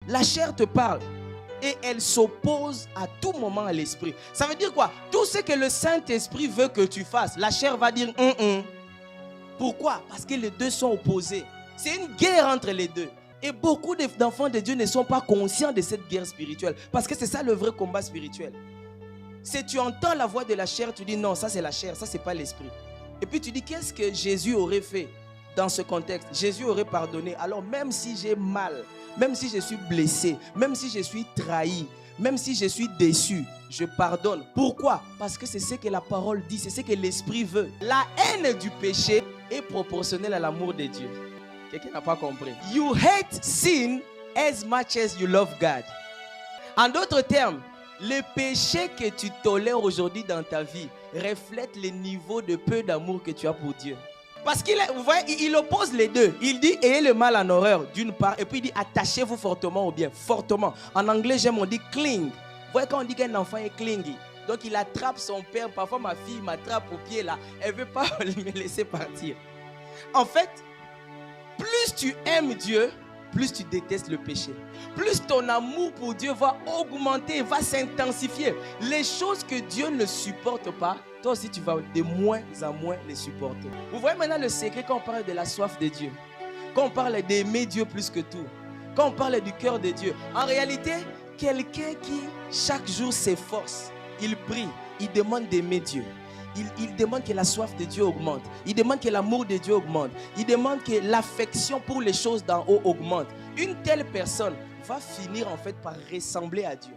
La chair te parle et elle s'oppose à tout moment à l'esprit. Ça veut dire quoi? Tout ce que le Saint-Esprit veut que tu fasses, la chair va dire Pourquoi? Parce que les deux sont opposés. C'est une guerre entre les deux. Et beaucoup d'enfants de Dieu ne sont pas conscients de cette guerre spirituelle. Parce que c'est ça le vrai combat spirituel. Si tu entends la voix de la chair, tu dis non, ça c'est la chair, ça c'est pas l'esprit. Et puis tu dis qu'est-ce que Jésus aurait fait dans ce contexte? Jésus aurait pardonné. Alors même si j'ai mal, même si je suis blessé, même si je suis trahi, même si je suis déçu, je pardonne. Pourquoi? Parce que c'est ce que la parole dit, c'est ce que l'esprit veut. La haine du péché est proportionnelle à l'amour de Dieu. Quelqu'un n'a pas compris. You hate sin as much as you love God. En d'autres termes, le péché que tu tolères aujourd'hui dans ta vie reflète le niveau de peu d'amour que tu as pour Dieu. Parce qu'il il oppose les deux. Il dit ayez le mal en horreur d'une part, et puis il dit attachez-vous fortement au bien. Fortement. En anglais, on dit cling. Vous voyez quand on dit qu'un enfant est clingy. Donc il attrape son père. Parfois ma fille m'attrape au pied là. Elle ne veut pas me laisser partir. En fait, plus tu aimes Dieu, plus tu détestes le péché. Plus ton amour pour Dieu va augmenter, va s'intensifier. Les choses que Dieu ne supporte pas, toi aussi tu vas de moins en moins les supporter. Vous voyez maintenant le secret quand on parle de la soif de Dieu. Quand on parle d'aimer Dieu plus que tout. Quand on parle du cœur de Dieu. En réalité, quelqu'un qui chaque jour s'efforce, il prie, il demande d'aimer Dieu. Il demande que la soif de Dieu augmente. Il demande que l'amour de Dieu augmente. Il demande que l'affection pour les choses d'en haut augmente. Une telle personne va finir en fait par ressembler à Dieu.